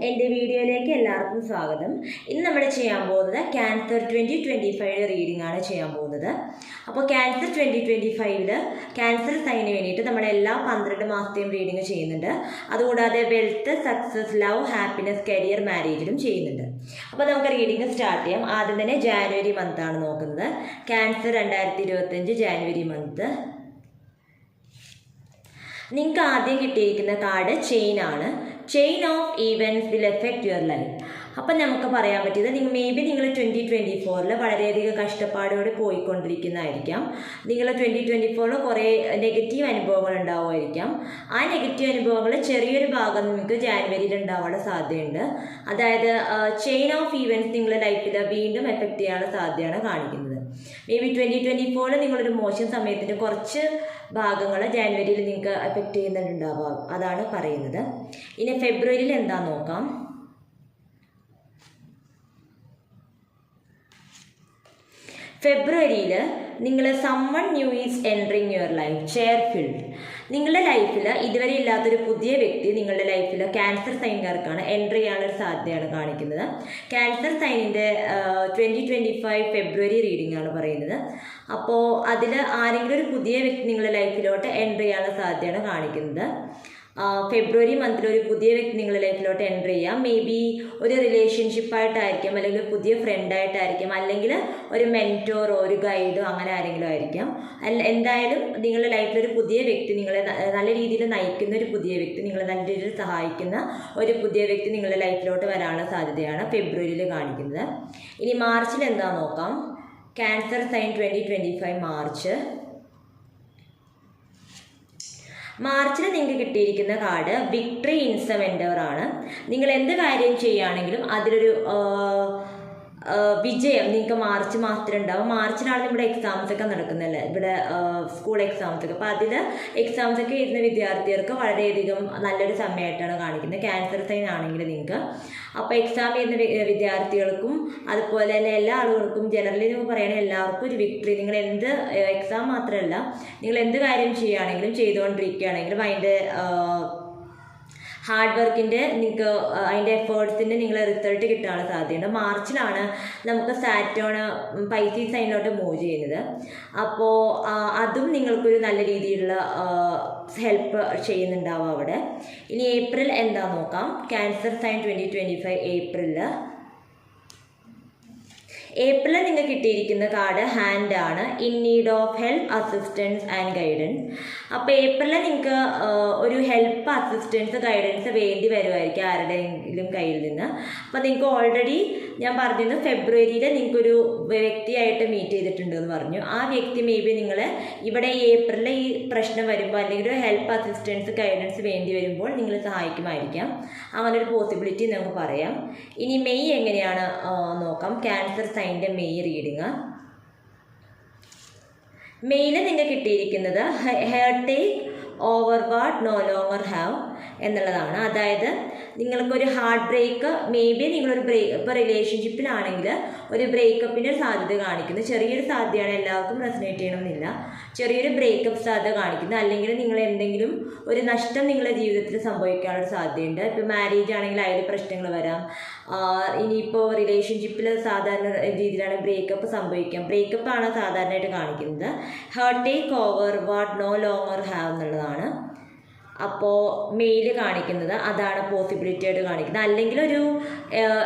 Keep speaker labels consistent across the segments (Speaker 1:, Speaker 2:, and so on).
Speaker 1: എൻ്റെ വീഡിയോയിലേക്ക് എല്ലാവർക്കും സ്വാഗതം. ഇന്ന് നമ്മൾ ചെയ്യാൻ പോകുന്നത് ക്യാൻസർ 2025 റീഡിംഗ് ആണ് ചെയ്യാൻ പോകുന്നത്. അപ്പോൾ ക്യാൻസർ 2025 ക്യാൻസർ സൈന് വേണ്ടിയിട്ട് നമ്മൾ എല്ലാ 12 മാസത്തെയും റീഡിംഗ് ചെയ്യുന്നുണ്ട്. അതുകൂടാതെ wealth, success, love, happiness, career, മാരേജിലും ചെയ്യുന്നുണ്ട്. അപ്പോൾ നമുക്ക് റീഡിംഗ് സ്റ്റാർട്ട് ചെയ്യാം. ആദ്യം തന്നെ ജാനുവരി മന്താണ് നോക്കുന്നത്. Cancer 2025 January month. നിങ്ങൾക്ക് ആദ്യം കിട്ടിയിരിക്കുന്ന കാർഡ് ചെയിൻ ആണ്. Chain of events will effect your life. അപ്പം നമുക്ക് പറയാൻ പറ്റിയത് മേ ബി നിങ്ങൾ 2024 വളരെയധികം കഷ്ടപ്പാടോടെ പോയിക്കൊണ്ടിരിക്കുന്നതായിരിക്കാം. നിങ്ങൾ 2024 കുറേ നെഗറ്റീവ് അനുഭവങ്ങൾ ഉണ്ടാവുമായിരിക്കാം. ആ നെഗറ്റീവ് അനുഭവങ്ങൾ ചെറിയൊരു ഭാഗം നിങ്ങൾക്ക് ജാനുവരിയിൽ ഉണ്ടാവാനുള്ള സാധ്യതയുണ്ട്. അതായത് ചെയിൻ ഓഫ് ഈവൻറ്റ്സ് നിങ്ങളുടെ ലൈഫിൽ വീണ്ടും എഫക്റ്റ് ചെയ്യാനുള്ള സാധ്യതയാണ് കാണിക്കുന്നത്. മേ ബി 2024 നിങ്ങളൊരു മോശം സമയത്തിൻ്റെ കുറച്ച് ഭാഗങ്ങൾ ജാനുവരിയിൽ നിങ്ങൾക്ക് എഫക്റ്റ് ചെയ്യുന്നുണ്ടാവാം, അതാണ് പറയുന്നത്. ഇനി ഫെബ്രുവരിയിൽ എന്താ നോക്കാം. ഫെബ്രുവരിയിൽ നിങ്ങൾ someone new is entering your life, cheerful. നിങ്ങളുടെ ലൈഫിൽ ഇതുവരെ ഇല്ലാത്തൊരു പുതിയ വ്യക്തി നിങ്ങളുടെ ലൈഫിൽ ക്യാൻസർ സൈൻകാർക്കാണ് എൻട്രി ചെയ്യാനൊരു സാധ്യതയാണ് കാണിക്കുന്നത്. ക്യാൻസർ സൈനിൻ്റെ 2025 ഫെബ്രുവരി റീഡിംഗ് ആണ് പറയുന്നത്. അപ്പോൾ അതിൽ ആരെങ്കിലും ഒരു പുതിയ വ്യക്തി നിങ്ങളുടെ ലൈഫിലോട്ട് എൻട്രി ചെയ്യാനുള്ള സാധ്യതയാണ് കാണിക്കുന്നത്. ഫെബ്രുവരി മന്തിൽ ഒരു പുതിയ വ്യക്തി നിങ്ങളുടെ ലൈഫിലോട്ട് എൻ്റർ ചെയ്യാം. മേ ബി ഒരു റിലേഷൻഷിപ്പായിട്ടായിരിക്കാം, അല്ലെങ്കിൽ ഒരു പുതിയ ഫ്രണ്ടായിട്ടായിരിക്കാം, അല്ലെങ്കിൽ ഒരു മെൻറ്റോറോ ഒരു ഗൈഡോ അങ്ങനെ ആരെങ്കിലും ആയിരിക്കാം. എന്തായാലും നിങ്ങളുടെ ലൈഫിലൊരു പുതിയ വ്യക്തി നിങ്ങളെ നല്ല രീതിയിൽ നയിക്കുന്ന ഒരു പുതിയ വ്യക്തി, നിങ്ങളെ നല്ല രീതിയിൽ സഹായിക്കുന്ന ഒരു പുതിയ വ്യക്തി നിങ്ങളുടെ ലൈഫിലോട്ട് വരാനുള്ള സാധ്യതയാണ് ഫെബ്രുവരിയിൽ കാണിക്കുന്നത്. ഇനി മാർച്ചിൽ എന്താ നോക്കാം. ക്യാൻസർ സൈൻ 2025 മാർച്ചിൽ നിങ്ങൾക്ക് കിട്ടിയിരിക്കുന്ന card victory in some endeavour ആണ്. നിങ്ങൾ എന്ത് കാര്യം ചെയ്യുകയാണെങ്കിലും അതിലൊരു വിജയം നിങ്ങൾക്ക് മാർച്ച് മാസത്തിലുണ്ടാവും. മാർച്ചിലാണ് നമ്മുടെ എക്സാംസ് ഒക്കെ നടക്കുന്നതല്ലേ, ഇവിടെ സ്കൂൾ എക്സാംസ് ഒക്കെ. അപ്പോൾ അതിൽ എക്സാംസ് ഒക്കെ ഇരുന്ന വിദ്യാർത്ഥികൾക്ക് വളരെയധികം നല്ലൊരു സമയമായിട്ടാണ് കാണിക്കുന്നത്. ക്യാൻസർ സൈൻ ആണെങ്കിൽ നിങ്ങൾക്ക് അപ്പോൾ എക്സാം ചെയ്യുന്ന വിദ്യാർത്ഥികൾക്കും അതുപോലെ തന്നെ എല്ലാ ആളുകൾക്കും ജനറലി നമുക്ക് പറയുകയാണെങ്കിൽ എല്ലാവർക്കും ഒരു വിക്ടറി. നിങ്ങൾ എന്ത് എക്സാം മാത്രമല്ല, നിങ്ങൾ എന്ത് കാര്യം ചെയ്യുകയാണെങ്കിലും ചെയ്തുകൊണ്ടിരിക്കുകയാണെങ്കിലും അതിൻ്റെ ഹാർഡ് വർക്കിൻ്റെ നിങ്ങൾക്ക് അതിൻ്റെ എഫേർട്സിൻ്റെ നിങ്ങൾ റിസൾട്ട് കിട്ടാനുള്ള സാധ്യതയുണ്ട്. മാർച്ചിലാണ് നമുക്ക് സാറ്റേൺ പൈസീസ് സൈനിലോട്ട് മൂവ് ചെയ്യുന്നത്. അപ്പോൾ അതും നിങ്ങൾക്കൊരു നല്ല രീതിയിലുള്ള ഹെൽപ്പ് ചെയ്യുന്നുണ്ടാവും അവിടെ. ഇനി ഏപ്രിൽ എന്താ നോക്കാം. ക്യാൻസർ സൈൻ 2025 ഏപ്രിലിൽ നിങ്ങൾക്ക് കിട്ടിയിരിക്കുന്ന കാർഡ് ഹാൻഡ് ആണ്. In need of help, assistance and guidance. അപ്പോൾ ഏപ്രിലിൽ നിങ്ങൾക്ക് ഒരു ഹെൽപ്പ്, അസിസ്റ്റൻസ്, ഗൈഡൻസ് വേണ്ടി വരുമായിരിക്കും ആരുടെയെങ്കിലും കയ്യിൽ നിന്ന്. അപ്പോൾ നിങ്ങൾക്ക് ഓൾറെഡി ഞാൻ പറഞ്ഞിരുന്നു ഫെബ്രുവരിയിൽ നിങ്ങൾക്കൊരു വ്യക്തിയായിട്ട് മീറ്റ് ചെയ്തിട്ടുണ്ടെന്ന് പറഞ്ഞു. ആ വ്യക്തി മേ ബി നിങ്ങൾ ഇവിടെ ഏപ്രിലിൽ ഈ പ്രശ്നം വരുമ്പോൾ അല്ലെങ്കിൽ ഒരു ഹെൽപ്പ്, അസിസ്റ്റൻസ്, ഗൈഡൻസ് വേണ്ടി വരുമ്പോൾ നിങ്ങൾ സഹായിക്കുമായിരിക്കാം. അങ്ങനെ ഒരു പോസിബിലിറ്റി നമുക്ക് പറയാം. ഇനി മെയ് എങ്ങനെയാണ് നോക്കാം. ക്യാൻസർ സൈൻ്റെ മെയ് റീഡിങ്. മെയിൽ നിങ്ങൾക്ക് കിട്ടിയിരിക്കുന്നത് here take over what no longer have എന്നുള്ളതാണ്. അതായത് നിങ്ങൾക്കൊരു ഹാർട്ട് ബ്രേക്ക്, മേ ബി നിങ്ങളൊരു ഇപ്പോൾ റിലേഷൻഷിപ്പിലാണെങ്കിൽ ഒരു ബ്രേക്കപ്പിൻ്റെ സാധ്യത കാണിക്കുന്നു. ചെറിയൊരു സാധ്യതയാണ്, എല്ലാവർക്കും റെസനേറ്റ് ചെയ്യണമെന്നില്ല. ചെറിയൊരു ബ്രേക്കപ്പ് സാധ്യത കാണിക്കുന്നു. അല്ലെങ്കിൽ നിങ്ങൾ എന്തെങ്കിലും ഒരു നഷ്ടം നിങ്ങളുടെ ജീവിതത്തിൽ സംഭവിക്കാനുള്ള സാധ്യതയുണ്ട്. ഇപ്പോൾ മാരേജ് ആണെങ്കിൽ അതിൽ പ്രശ്നങ്ങൾ വരാം. ഇനിയിപ്പോൾ റിലേഷൻഷിപ്പിൽ സാധാരണ രീതിയിലാണ് ബ്രേക്കപ്പ് സംഭവിക്കാം. ബ്രേക്കപ്പാണ് സാധാരണയായിട്ട് കാണിക്കുന്നത്. Hurt take over what no longer have എന്നുള്ളതാണ്. അപ്പോൾ മെയിൽ കാണിക്കുന്നത് അതാണ് പോസിബിലിറ്റി ആയിട്ട് കാണിക്കുന്നത്. അല്ലെങ്കിൽ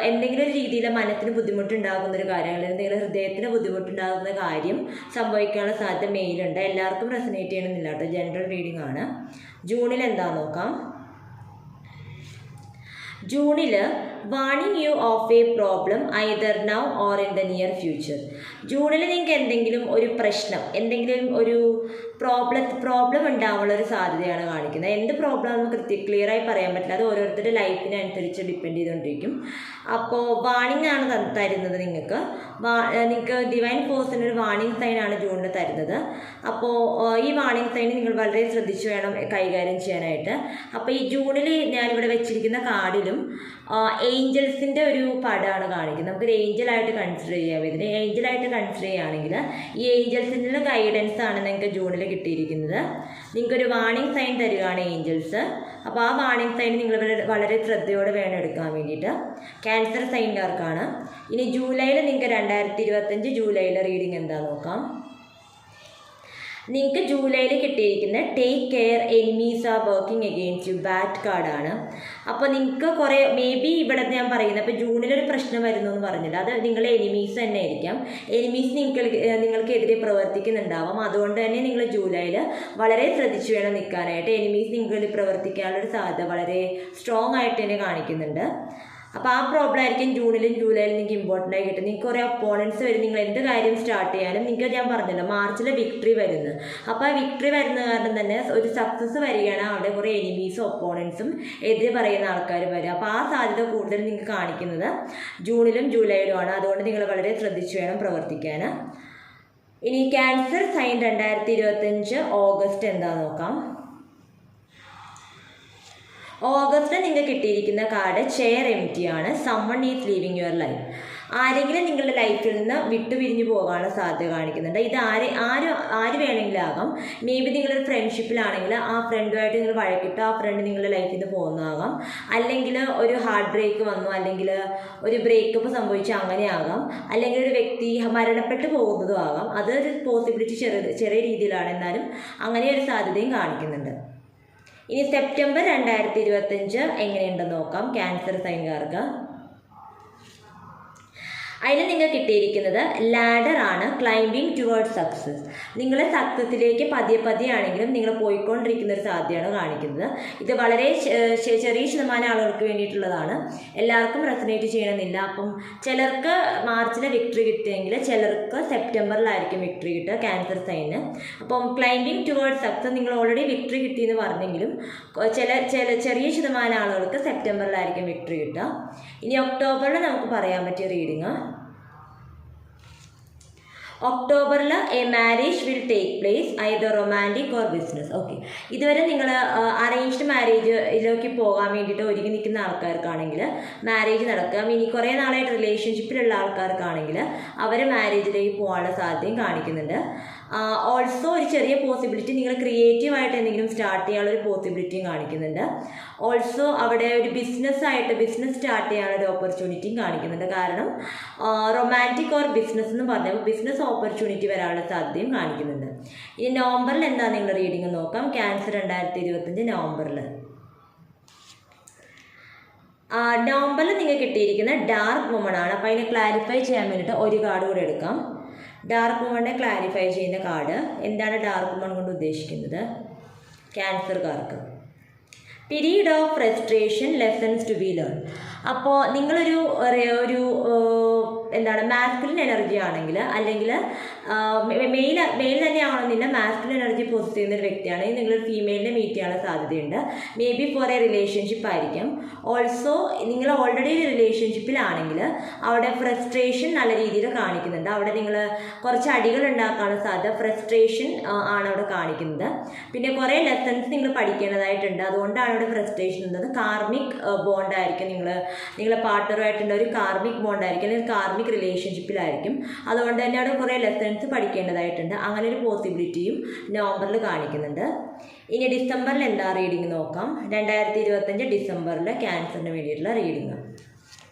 Speaker 1: എന്തെങ്കിലും ഒരു രീതിയിൽ മനസ്സിന് ബുദ്ധിമുട്ടുണ്ടാകുന്ന ഒരു കാര്യം, അല്ലെങ്കിൽ നിങ്ങളുടെ ഹൃദയത്തിന് ബുദ്ധിമുട്ടുണ്ടാകുന്ന കാര്യം സംഭവിക്കാനുള്ള സാധ്യത മെയിലുണ്ട്. എല്ലാവർക്കും റെസനേറ്റ് ചെയ്യണമെന്നില്ല കേട്ടോ, ജനറൽ റീഡിംഗ് ആണ്. ജൂണിൽ എന്താ നോക്കാം. ജൂണിൽ warning you of a problem either now or in the near future. ജൂണിൽ നിങ്ങൾക്ക് എന്തെങ്കിലും ഒരു പ്രശ്നം, എന്തെങ്കിലും ഒരു പ്രോബ്ലം ഉണ്ടാവാനുള്ള ഒരു സാധ്യതയാണ് കാണിക്കുന്നത്. എന്ത് പ്രോബ്ലം നമുക്ക് ക്ലിയറായി പറയാൻ പറ്റില്ല, അത് ഓരോരുത്തരുടെ ലൈഫിനനുസരിച്ച് ഡിപ്പെൻഡ് ചെയ്തുകൊണ്ടിരിക്കും. അപ്പോൾ വാണിംഗ് ആണ് തരുന്നത് നിങ്ങൾക്ക് ഡിവൈൻ ഫോഴ്സിൻ്റെ ഒരു വാണിംഗ് സൈനാണ് ജൂണിൽ തരുന്നത്. അപ്പോൾ ഈ വാണിംഗ് സൈൻ നിങ്ങൾ വളരെ ശ്രദ്ധിച്ച് വേണം കൈകാര്യം ചെയ്യാനായിട്ട്. അപ്പോൾ ഈ ജൂണിൽ ഞാനിവിടെ വെച്ചിരിക്കുന്ന കാർഡിൽ കാർഡിലും ഏഞ്ചൽസിൻ്റെ ഒരു പടമാണ് കാണിക്കുന്നത്. നമുക്കൊരു ഏഞ്ചലായിട്ട് കൺസിഡർ ചെയ്യാം. ഇതിന് ഏഞ്ചലായിട്ട് കൺസിഡർ ചെയ്യുകയാണെങ്കിൽ ഈ ഏഞ്ചൽസിൻ്റെ ഗൈഡൻസ് ആണ് നിങ്ങൾക്ക് ജൂണിൽ കിട്ടിയിരിക്കുന്നത്. നിങ്ങൾക്കൊരു വാർണിംഗ് സൈൻ തരികയാണ് ഏഞ്ചൽസ്. അപ്പോൾ ആ വാർണിംഗ് സൈൻ നിങ്ങൾ വളരെ ശ്രദ്ധയോടെ വേണം എടുക്കാൻ വേണ്ടിയിട്ട്. ക്യാൻസർ സൈൻകാർക്കാണ്. ഇനി ജൂലൈയിൽ നിങ്ങൾക്ക് 2025 ജൂലൈയിലെ റീഡിംഗ് എന്താ നോക്കാം. നിങ്ങൾക്ക് ജൂലൈയിൽ കിട്ടിയിരിക്കുന്ന take care enemies are working against U bad കാർഡാണ്. അപ്പോൾ നിങ്ങൾക്ക് കുറേ ഇവിടെ ഞാൻ പറയുന്നത്, അപ്പോൾ ജൂണിലൊരു പ്രശ്നം വരുന്നു എന്ന് പറഞ്ഞില്ല, അത് നിങ്ങളെ എനിമീസ് തന്നെ ആയിരിക്കാം. എനിമീസ് നിങ്ങൾക്കെതിരെ പ്രവർത്തിക്കുന്നുണ്ടാവാം. അതുകൊണ്ട് തന്നെ നിങ്ങൾ ജൂലൈയിൽ വളരെ ശ്രദ്ധിച്ചു വേണം നിൽക്കാനായിട്ട്. എനിമീസ് നിങ്ങളിൽ പ്രവർത്തിക്കാനുള്ളൊരു സാധ്യത വളരെ സ്ട്രോങ് ആയിട്ട് തന്നെ കാണിക്കുന്നുണ്ട്. അപ്പോൾ ആ പ്രോബ്ലം ആയിരിക്കും ജൂണിലും ജൂലൈയിലും നിങ്ങൾക്ക് ഇമ്പോർട്ടൻ്റ് ആയി കിട്ടും. നിങ്ങൾക്ക് കുറേ ഒപ്പോണൻസ് വരും. നിങ്ങൾ എന്ത് കാര്യം സ്റ്റാർട്ട് ചെയ്യാനും നിങ്ങൾക്ക് ഞാൻ പറഞ്ഞല്ലോ മാർച്ചിൽ വിക്ടറി വരുന്നു. അപ്പോൾ ആ വിക്ടറി വരുന്ന കാരണം തന്നെ ഒരു സക്സസ് വരികയാണ്. അവിടെ കുറേ എനിമീസും ഒപ്പോണൻസും എതിരെ പറയുന്ന ആൾക്കാർ വരും. അപ്പോൾ ആ സാധ്യത കൂടുതൽ നിങ്ങൾക്ക് കാണിക്കുന്നത് ജൂണിലും ജൂലൈയിലുമാണ്. അതുകൊണ്ട് നിങ്ങൾ വളരെ ശ്രദ്ധിച്ചു വേണം പ്രവർത്തിക്കാൻ. ഇനി ക്യാൻസർ സൈൻ 2025 ഓഗസ്റ്റ് എന്താ നോക്കാം. ഓഗസ്റ്റിൽ നിങ്ങൾക്ക് കിട്ടിയിരിക്കുന്ന കാർഡ് ചെയർ എംപ്റ്റി ആണ്. Someone is leaving your life. ആരെങ്കിലും നിങ്ങളുടെ ലൈഫിൽ നിന്ന് വിട്ടുപിരിഞ്ഞു പോകാനുള്ള സാധ്യത കാണിക്കുന്നുണ്ട്. ഇത് ആര് വേണമെങ്കിലും ആകാം. മേ ബി നിങ്ങളൊരു ഫ്രണ്ട്ഷിപ്പിലാണെങ്കിൽ ആ ഫ്രണ്ടുമായിട്ട് നിങ്ങൾ വഴക്കിട്ട് ആ ഫ്രണ്ട് നിങ്ങളുടെ ലൈഫിൽ നിന്ന് പോകുന്നതാകാം. അല്ലെങ്കിൽ ഒരു ഹാർട്ട് ബ്രേക്ക് വന്നു, അല്ലെങ്കിൽ ഒരു ബ്രേക്കപ്പ് സംഭവിച്ചു, അങ്ങനെയാകാം. അല്ലെങ്കിൽ ഒരു വ്യക്തി മരണപ്പെട്ടു പോകുന്നതും ആകാം. അതൊരു പോസിബിലിറ്റി ചെറിയ രീതിയിലാണ്, എന്നാലും അങ്ങനെ ഒരു സാധ്യതയും കാണിക്കുന്നുണ്ട്. ഇനി സെപ്റ്റംബർ 2025 എങ്ങനെയുണ്ടെന്ന് നോക്കാം ക്യാൻസർ സൈൻകാർക്ക്. അതിന് നിങ്ങൾക്ക് കിട്ടിയിരിക്കുന്നത് ലാഡർ ആണ്. Climbing towards success. നിങ്ങൾ സക്സസ്സിലേക്ക് പതിയെ ആണെങ്കിലും നിങ്ങൾ പോയിക്കൊണ്ടിരിക്കുന്ന ഒരു സാധ്യതയാണ് കാണിക്കുന്നത്. ഇത് വളരെ ചെറിയ ശതമാനം ആളുകൾക്ക് വേണ്ടിയിട്ടുള്ളതാണ്. എല്ലാവർക്കും റെസനേറ്റ് ചെയ്യണമെന്നില്ല. അപ്പം ചിലർക്ക് മാർച്ചിലെ വിക്ടറി കിട്ടിയെങ്കിൽ ചിലർക്ക് സെപ്റ്റംബറിലായിരിക്കും വിക്ടറി കിട്ടുക ക്യാൻസർ സൈന്. അപ്പം ക്ലൈംബിങ് ടുവേർഡ്സ് സക്സസ് നിങ്ങൾ ഓൾറെഡി വിക്ടറി കിട്ടിയെന്ന് പറഞ്ഞെങ്കിലും ചെറിയ ശതമാനം ആളുകൾക്ക് സെപ്റ്റംബറിലായിരിക്കും വിക്ടറി കിട്ടുക. ഇനി ഒക്ടോബറിൽ നമുക്ക് പറയാൻ പറ്റിയ റീഡിങ്. ഒക്ടോബറിൽ A marriage will take place either romantic or business. Okay, ഇതുവരെ നിങ്ങൾ അറേഞ്ച്ഡ് മാരേജിലേക്ക് പോകാൻ വേണ്ടിയിട്ട് ഒരുങ്ങി നിൽക്കുന്ന ആൾക്കാർക്കാണെങ്കിൽ മാരേജ് നടക്കാം. ഇനി കുറേ നാളായിട്ട് റിലേഷൻഷിപ്പിലുള്ള ആൾക്കാർക്കാണെങ്കിൽ അവർ മാരേജിലേക്ക് പോകാനുള്ള സാധ്യതയും കാണിക്കുന്നുണ്ട്. ഓൾസോ ഒരു ചെറിയ പോസിബിലിറ്റി നിങ്ങൾ ക്രിയേറ്റീവായിട്ട് എന്തെങ്കിലും സ്റ്റാർട്ട് ചെയ്യാനുള്ളൊരു പോസിബിലിറ്റിയും കാണിക്കുന്നുണ്ട്. ഓൾസോ അവിടെ ഒരു ബിസിനസ് സ്റ്റാർട്ട് ചെയ്യാനുള്ളൊരു ഓപ്പർച്യൂണിറ്റിയും കാണിക്കുന്നുണ്ട്. കാരണം റൊമാൻറ്റിക് ഓർ ബിസിനസ് എന്ന് പറഞ്ഞപ്പോൾ ബിസിനസ് ഓപ്പർച്യൂണിറ്റി വരാനുള്ള സാധ്യതയും കാണിക്കുന്നുണ്ട്. ഇനി നവംബറിൽ എന്താ നിങ്ങൾ റീഡിങ് നോക്കാം. ക്യാൻസർ 2025 നവംബറിൽ നിങ്ങൾക്ക് കിട്ടിയിരിക്കുന്ന ഡാർക്ക് വുമൺ ആണ്. അപ്പോൾ അതിനെ ക്ലാരിഫൈ ചെയ്യാൻ വേണ്ടിയിട്ട് ഒരു കാർഡ് കൂടെ എടുക്കാം. ഡാർക്ക് വുമണിനെ ക്ലാരിഫൈ ചെയ്യുന്ന കാർഡ്. എന്താണ് ഡാർക്ക് വുമൺ കൊണ്ട് ഉദ്ദേശിക്കുന്നത് ക്യാൻസർകാർക്ക്? Period of frustration, lessons to be learn. അപ്പോൾ നിങ്ങളൊരു മാസ്കുലിൻ എനർജി ആണെങ്കിൽ, അല്ലെങ്കിൽ മെയിൽ തന്നെ ആവണമെന്നില്ല, മാസ്കുലിൻ എനർജി പോസ്റ്റ് ചെയ്യുന്ന ഒരു വ്യക്തിയാണെങ്കിൽ നിങ്ങളൊരു ഫീമെയിലിനെ മീറ്റ് ചെയ്യാനുള്ള സാധ്യതയുണ്ട്. Maybe for a relationship ആയിരിക്കും. ഓൾസോ നിങ്ങൾ ഓൾറെഡി ഒരു റിലേഷൻഷിപ്പിലാണെങ്കിൽ അവിടെ ഫ്രസ്ട്രേഷൻ നല്ല രീതിയിൽ കാണിക്കുന്നുണ്ട്. അവിടെ നിങ്ങൾ കുറച്ച് അടികൾ ഉണ്ടാക്കാനുള്ള സാധ്യത ഫ്രസ്ട്രേഷൻ ആണ് അവിടെ കാണിക്കുന്നത്. പിന്നെ കുറേ ലെസൺസ് നിങ്ങൾ പഠിക്കേണ്ടതായിട്ടുണ്ട്. അതുകൊണ്ടാണ് അവിടെ ഫ്രസ്ട്രേഷൻ ഉള്ളത്. കാർമിക് ബോണ്ടായിരിക്കും. നിങ്ങളെ പാർട്ട്ണറുമായിട്ടുള്ള ഒരു കാർമിക് ബോണ്ടായിരിക്കും, അല്ലെങ്കിൽ കാർമിക് റിലേഷൻഷിപ്പിലായിരിക്കും. അതുകൊണ്ട് തന്നെ അവിടെ കുറേ ലെസൺസ് പഠിക്കേണ്ടതായിട്ടുണ്ട്. അങ്ങനെ ഒരു പോസിബിലിറ്റിയും നവംബറിൽ കാണിക്കുന്നുണ്ട്. ഇനി ഡിസംബറിൽ എന്താ റീഡിങ് നോക്കാം. 2025 ഡിസംബറിൽ ക്യാൻസറിന് വേണ്ടിയിട്ടുള്ള റീഡിങ്.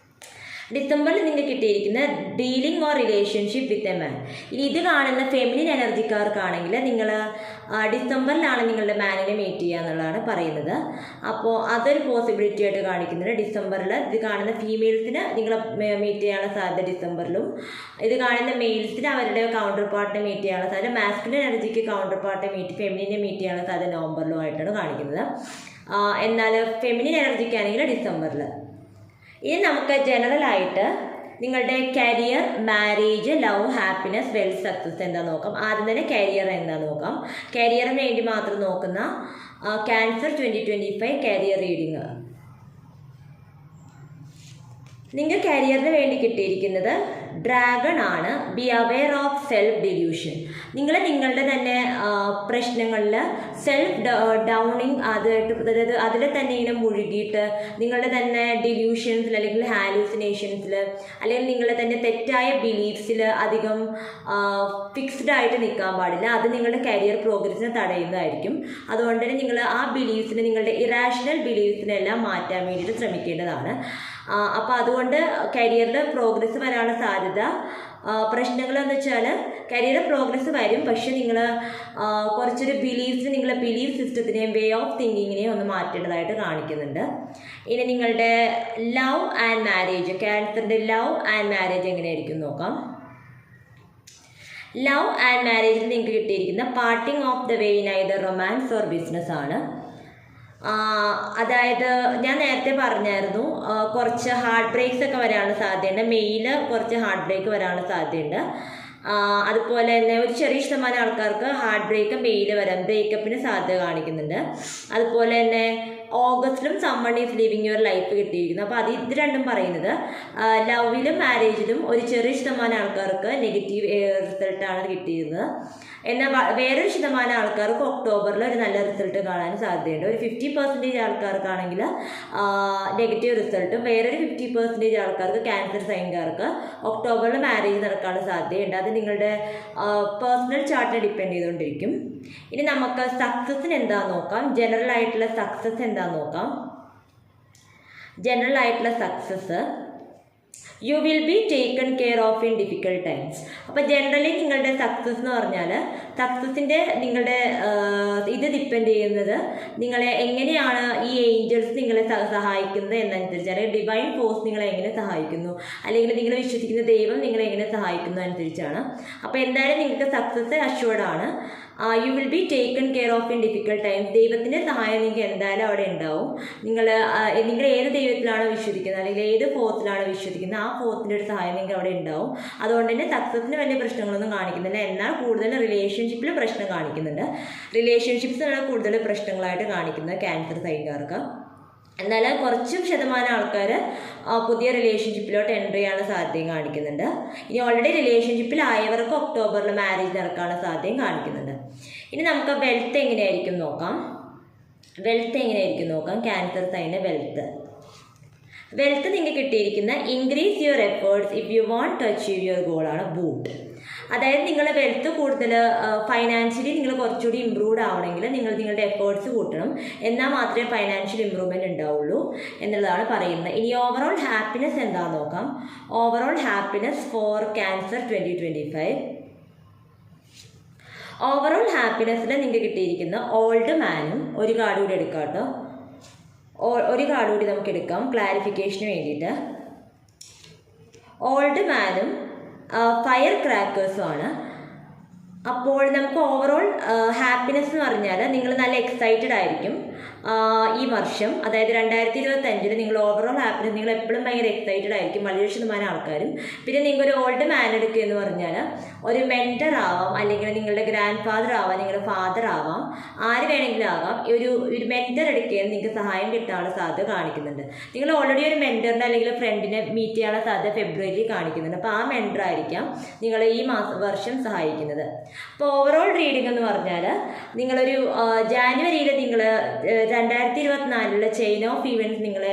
Speaker 1: ഡിസംബറിൽ നിങ്ങൾക്ക് കിട്ടിയിരിക്കുന്ന dealing or relationship with a man. ഇനി ഇത് കാണുന്ന ഫെമിനിൻ എനർജിക്കാർക്കാണെങ്കിൽ നിങ്ങൾ ഡിസംബറിലാണ് നിങ്ങളുടെ മാനിനെ മീറ്റ് ചെയ്യുക എന്നുള്ളതാണ് പറയുന്നത്. അപ്പോൾ അതൊരു പോസിബിലിറ്റി ആയിട്ട് കാണിക്കുന്നുണ്ട്. ഡിസംബറിൽ ഇത് കാണുന്ന ഫീമെയിൽസിന് നിങ്ങൾ മീറ്റ് ചെയ്യാനുള്ള സാധ്യത ഡിസംബറിലും, ഇത് കാണുന്ന മെയിൽസിന് അവരുടെ കൗണ്ടർ പാർട്ടിനെ മീറ്റ് ചെയ്യാനുള്ള സാധ്യത, മാസ്കുലിൻ എനർജിക്ക് കൗണ്ടർ പാർട്ടിനെ ഫെമിനിനെ മീറ്റ് ചെയ്യാനുള്ള സാധ്യത നവംബറിലുമായിട്ടാണ് കാണിക്കുന്നത്. എന്നാൽ ഫെമിനിൻ എനർജിക്കാണെങ്കിൽ ഡിസംബറിൽ. ഇനി നമുക്ക് ജനറലായിട്ട് നിങ്ങളുടെ career, marriage, love, happiness, wealth, success എന്താ നോക്കാം. ആദ്യം തന്നെ കരിയർ എന്താ നോക്കാം. കരിയറിന് വേണ്ടി മാത്രം നോക്കുന്ന ക്യാൻസർ 2025 കരിയർ റീഡിങ്. നിങ്ങൾക്ക് കരിയറിന് വേണ്ടി കിട്ടിയിരിക്കുന്നത് ഡ്രാഗൺ ആണ്. Be aware of self delusion. നിങ്ങൾ നിങ്ങളുടെ തന്നെ പ്രശ്നങ്ങളിൽ സെൽഫ് ഡൗണിങ് അതായത് അതിൽ തന്നെ ഇങ്ങനെ മുഴുകിയിട്ട് നിങ്ങളുടെ തന്നെ ഡില്യൂഷൻസിൽ അല്ലെങ്കിൽ ഹാലൂസിനേഷൻസിൽ അല്ലെങ്കിൽ നിങ്ങളുടെ തന്നെ തെറ്റായ ബിലീഫ്സിൽ അധികം ഫിക്സ്ഡ് ആയിട്ട് നിൽക്കാൻ പാടില്ല. അത് നിങ്ങളുടെ കരിയർ പ്രോഗ്രസിനെ തടയുന്നതായിരിക്കും. അതുകൊണ്ട് തന്നെ നിങ്ങൾ ആ ബിലീഫ്സിനെ, നിങ്ങളുടെ ഇറാഷണൽ ബിലീഫ്സിനെല്ലാം മാറ്റാൻ വേണ്ടിയിട്ട് ശ്രമിക്കേണ്ടതാണ്. അപ്പോൾ അതുകൊണ്ട് കരിയറിൽ പ്രോഗ്രസ് വരാനുള്ള സാധ്യത, പ്രശ്നങ്ങളെന്ന് വെച്ചാൽ കരിയർ പ്രോഗ്രസ് വരും, പക്ഷെ നിങ്ങൾ കുറച്ചൊരു ബിലീഫ്സിന്, നിങ്ങളുടെ ബിലീഫ് സിസ്റ്റത്തിനെയും വേ ഓഫ് തിങ്കിങ്ങിനെയും ഒന്ന് മാറ്റേണ്ടതായിട്ട് കാണിക്കുന്നുണ്ട്. ഇനി നിങ്ങളുടെ ലവ് ആൻഡ് മാരേജ്, ക്യാൻസറിൻ്റെ ലവ് ആൻഡ് മാരേജ് എങ്ങനെയായിരിക്കും നോക്കാം. ലവ് ആൻഡ് മാരേജിൽ നിങ്ങൾക്ക് കിട്ടിയിരിക്കുന്ന parting of the way in either romance or business ആണ്. അതായത് ഞാൻ നേരത്തെ പറഞ്ഞായിരുന്നു, കുറച്ച് ഹാർട്ട് ബ്രേക്സ് ഒക്കെ വരാനുള്ള സാധ്യതയുണ്ട്. മെയിൽ കുറച്ച് ഹാർട്ട് ബ്രേക്ക് വരാനുള്ള സാധ്യതയുണ്ട്. അതുപോലെ തന്നെ ഒരു ചെറിയ ശതമാനം ആൾക്കാർക്ക് ഹാർട്ട് ബ്രേക്ക് മെയിൽ വരാൻ, ബ്രേക്കപ്പിന് സാധ്യത കാണിക്കുന്നുണ്ട്. അതുപോലെ തന്നെ ഓഗസ്റ്റിലും someone is living your life കിട്ടിയിരിക്കുന്നു. അപ്പോൾ ഇത് രണ്ടും പറയുന്നത് ലവിലും മാരേജിലും ഒരു ചെറിയ ശതമാനം ആൾക്കാർക്ക് നെഗറ്റീവ് റിസൾട്ടാണ് കിട്ടിയിരുന്നത്. എന്നാൽ വേറൊരു ശതമാനം ആൾക്കാർക്ക് ഒക്ടോബറിൽ ഒരു നല്ല റിസൾട്ട് കാണാൻ സാധ്യതയുണ്ട്. ഒരു 50% ആൾക്കാർക്കാണെങ്കിൽ നെഗറ്റീവ് റിസൾട്ടും വേറൊരു 50% ആൾക്കാർക്ക്, ക്യാൻസർ സൈൻകാർക്ക് ഒക്ടോബറിൽ മാരേജ് നടക്കാനുള്ള സാധ്യതയുണ്ട്. അത് നിങ്ങളുടെ പേഴ്സണൽ ചാർട്ടിനെ ഡിപ്പെൻഡ് ചെയ്തുകൊണ്ടിരിക്കും. ഇനി നമുക്ക് സക്സസിന് എന്താണെന്ന് നോക്കാം. ജനറൽ ആയിട്ടുള്ള സക്സസ് എന്താണെന്ന് നോക്കാം. ജനറൽ ആയിട്ടുള്ള success, you will be taken care of in difficult times. അപ്പോൾ ജനറലി നിങ്ങളുടെ സക്സസ് എന്ന് പറഞ്ഞാൽ, സക്സസിൻ്റെ നിങ്ങളുടെ ഇത് ഡിപ്പെൻഡ് ചെയ്യുന്നത് നിങ്ങളെ എങ്ങനെയാണ് ഈ ഏഞ്ചൽസ് നിങ്ങളെ സഹായിക്കുന്നത് എന്നനുസരിച്ച്, അല്ലെങ്കിൽ ഡിവൈൻ ഫോഴ്സ് നിങ്ങളെ എങ്ങനെ സഹായിക്കുന്നു, അല്ലെങ്കിൽ നിങ്ങൾ വിശ്വസിക്കുന്ന ദൈവം നിങ്ങളെ എങ്ങനെ സഹായിക്കുന്നു അനുസരിച്ചാണ്. അപ്പോൾ എന്തായാലും നിങ്ങൾക്ക് സക്സസ് അഷ്യൂർഡ് ആണ്. You will be taken care of in difficult times. ദൈവത്തിൻ്റെ സഹായം നിങ്ങൾക്ക് എന്തായാലും അവിടെ ഉണ്ടാവും. നിങ്ങൾ ഏത് ദൈവത്തിലാണോ വിശ്വസിക്കുന്നത്, അല്ലെങ്കിൽ ഏത് ഫോഴ്സിലാണോ വിശ്വസിക്കുന്നത്, ആ ഫോഴ്സിൻ്റെ ഒരു സഹായം നിങ്ങൾക്ക് അവിടെ ഉണ്ടാവും. അതുകൊണ്ട് തന്നെ സക്സസിന് വലിയ പ്രശ്നങ്ങളൊന്നും കാണിക്കുന്നില്ല. എന്നാൽ കൂടുതൽ റിലേഷൻഷിപ്പിൽ പ്രശ്നം കാണിക്കുന്നുണ്ട്. റിലേഷൻഷിപ്സാണ് കൂടുതൽ പ്രശ്നങ്ങളായിട്ട് കാണിക്കുന്നത് ക്യാൻസർ സൈൻകാർക്ക്. എന്നാൽ കുറച്ചും ശതമാനം ആൾക്കാർ പുതിയ റിലേഷൻഷിപ്പിലോട്ട് എൻ്റർ ചെയ്യാനുള്ള സാധ്യതയും കാണിക്കുന്നുണ്ട്. ഇനി ഓൾറെഡി റിലേഷൻഷിപ്പിലായവർക്ക് ഒക്ടോബറിൽ മാരേജ് നടക്കാനുള്ള സാധ്യതയും കാണിക്കുന്നുണ്ട്. ഇനി നമുക്ക് വെൽത്ത് എങ്ങനെയായിരിക്കും നോക്കാം. ക്യാൻസർ സൈൻ്റെ വെൽത്ത് നിങ്ങൾക്ക് കിട്ടിയിരിക്കുന്ന increase your efforts if you want to achieve your ഗോളാണ് ബൂട്ട്. അതായത് നിങ്ങളുടെ വെൽത്ത് കൂടുതൽ ഫൈനാൻഷ്യലി നിങ്ങൾ കുറച്ചുകൂടി ഇമ്പ്രൂവ്ഡ് ആവണമെങ്കിൽ നിങ്ങൾ നിങ്ങളുടെ എഫേർട്സ് കൂട്ടണം. എന്നാൽ മാത്രമേ ഫൈനാൻഷ്യൽ ഇമ്പ്രൂവ്മെൻറ്റ് ഉണ്ടാവുള്ളൂ എന്നുള്ളതാണ് പറയുന്നത്. ഇനി ഓവറോൾ ഹാപ്പിനെസ് എന്താണെന്ന് നോക്കാം. Overall happiness for cancer 2025. Overall ഹാപ്പിനെസ്സിൽ നിങ്ങൾക്ക് കിട്ടിയിരിക്കുന്ന ഓൾഡ് മാനും ഒരു കാർഡ് കൂടി എടുക്കാം കേട്ടോ. ഒരു കാർഡ് കൂടി നമുക്ക് എടുക്കാം ക്ലാരിഫിക്കേഷന് വേണ്ടിയിട്ട്. ഓൾഡ് മാനും ഫയർ ക്രാക്കേഴ്സുമാണ്. അപ്പോൾ നമുക്ക് ഓവറോൾ ഹാപ്പിനെസ് എന്ന് പറഞ്ഞാൽ നിങ്ങൾ നല്ല എക്സൈറ്റഡ് ആയിരിക്കും ഈ വർഷം, അതായത് 2025 നിങ്ങൾ ഓവറോൾ ഹാപ്പിനെസ്, നിങ്ങൾ എപ്പോഴും ഭയങ്കര എക്സൈറ്റഡ് ആയിരിക്കും, വളരെ ശതമാനം ആൾക്കാരും. പിന്നെ നിങ്ങൾക്കൊരു ഓൾഡ് മാൻ എടുക്കുക എന്ന് പറഞ്ഞാൽ ഒരു മെൻറ്റർ ആവാം, അല്ലെങ്കിൽ നിങ്ങളുടെ ഗ്രാൻഡ് ഫാദർ ആവാം, നിങ്ങളുടെ ഫാദർ ആവാം, ആര് വേണമെങ്കിലും ആവാം. ഒരു മെൻറ്റർ എടുക്കുകയും നിങ്ങൾക്ക് സഹായം കിട്ടാനുള്ള സാധ്യത കാണിക്കുന്നുണ്ട്. നിങ്ങൾ ഓൾറെഡി ഒരു മെൻറ്ററിനെ അല്ലെങ്കിൽ ഫ്രണ്ടിനെ മീറ്റ് ചെയ്യാനുള്ള സാധ്യത ഫെബ്രുവരിയിൽ കാണിക്കുന്നുണ്ട്. അപ്പോൾ ആ മെൻറ്റർ ആയിരിക്കാം നിങ്ങളെ ഈ വർഷം സഹായിക്കുന്നത്. അപ്പോൾ ഓവറോൾ റീഡിംഗ് എന്ന് പറഞ്ഞാൽ നിങ്ങളൊരു ജാനുവരിയിൽ നിങ്ങൾ 2024 ചെയിൻ ഓഫ് ഈവൻറ്റ്സ് നിങ്ങളെ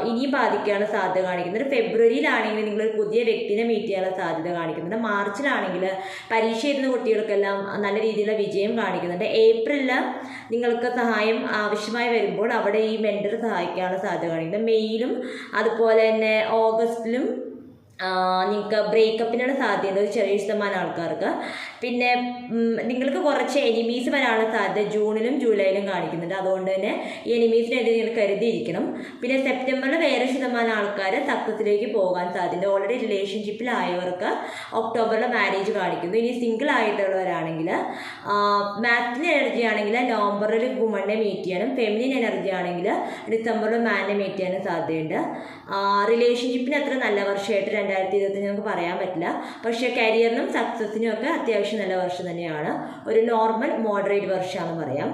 Speaker 1: ഇനിയും ബാധിക്കാനുള്ള സാധ്യത കാണിക്കുന്നുണ്ട്. ഫെബ്രുവരിയിലാണെങ്കിൽ നിങ്ങളൊരു പുതിയ വ്യക്തിനെ മീറ്റ് ചെയ്യാനുള്ള സാധ്യത കാണിക്കുന്നുണ്ട്. മാർച്ചിലാണെങ്കിൽ പരീക്ഷ എഴുതുന്ന കുട്ടികൾക്കെല്ലാം നല്ല രീതിയിലുള്ള വിജയം കാണിക്കുന്നുണ്ട്. ഏപ്രിലിൽ നിങ്ങൾക്ക് സഹായം ആവശ്യമായി വരുമ്പോൾ അവിടെ ഈ മെൻറ്റർ സഹായിക്കാനുള്ള സാധ്യത കാണിക്കുന്നുണ്ട്. മെയ്യിലും അതുപോലെ തന്നെ ഓഗസ്റ്റിലും നിങ്ങൾക്ക് ബ്രേക്കപ്പിനുള്ള സാധ്യത ഒരു ചെറിയ ശതമാനം ആൾക്കാർക്ക്. പിന്നെ നിങ്ങൾക്ക് കുറച്ച് എനിമീസ് വരാനുള്ള സാധ്യത ജൂണിലും ജൂലൈയിലും കാണിക്കുന്നുണ്ട്. അതുകൊണ്ട് തന്നെ ഈ എനിമീസിനെതിരെ നിങ്ങൾ കരുതിയിരിക്കണം. പിന്നെ സെപ്റ്റംബറിൽ വേറെ ശതമാനം ആൾക്കാർ സക്സസിലേക്ക് പോകാൻ സാധ്യത. ഓൾറെഡി റിലേഷൻഷിപ്പിലായവർക്ക് ഒക്ടോബറിൽ മാരേജ് കാണിക്കുന്നു. ഇനി സിംഗിൾ ആയിട്ടുള്ളവരാണെങ്കിൽ മാസ്കുലിൻ എനർജി ആണെങ്കിൽ നവംബറിൽ വുമണിനെ മീറ്റ് ചെയ്യാനും, ഫെമിനിൻ എനർജി ആണെങ്കിൽ ഡിസംബറിൽ മാനിനെ മീറ്റ് ചെയ്യാനും സാധ്യതയുണ്ട്. റിലേഷൻഷിപ്പിന് അത്ര നല്ല വർഷമായിട്ട് 2025 നമുക്ക് പറയാൻ പറ്റില്ല. പക്ഷേ കരിയറിനും സക്സസിനും ഒക്കെ അത്യാവശ്യം നല്ല വർഷം തന്നെയാണ്. ഒരു നോർമൽ മോഡറേറ്റ് വർഷമാണെന്ന് പറയാം.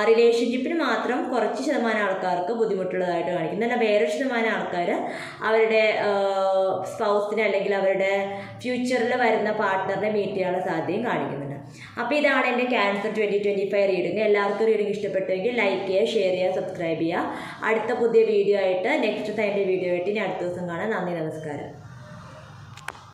Speaker 1: റിലേഷൻഷിപ്പിന് മാത്രം കുറച്ച് ശതമാനം ആൾക്കാർക്ക് ബുദ്ധിമുട്ടുള്ളതായിട്ട് കാണിക്കുന്നു. എന്നാൽ വേറെ ശതമാനം ആൾക്കാർ അവരുടെ സ്പൗസിനെ അല്ലെങ്കിൽ അവരുടെ ഫ്യൂച്ചറിൽ വരുന്ന പാർട്ട്ണറിനെ മീറ്റ് ചെയ്യാനുള്ള സാധ്യതയും കാണിക്കുന്നുണ്ട്. അപ്പോൾ ഇതാണ് എൻ്റെ ക്യാൻസർ 2025 റീഡിങ്. എല്ലാവർക്കും റീഡിങ് ഇഷ്ടപ്പെട്ടുവെങ്കിൽ ലൈക്ക് ചെയ്യുക, ഷെയർ ചെയ്യുക, സബ്സ്ക്രൈബ് ചെയ്യുക. അടുത്ത പുതിയ വീഡിയോ ആയിട്ട് നെക്സ്റ്റ് ടൈമിൻ്റെ വീഡിയോ ആയിട്ട് ഇനി അടുത്ത ദിവസം കാണാം. നന്ദി, നമസ്കാരം.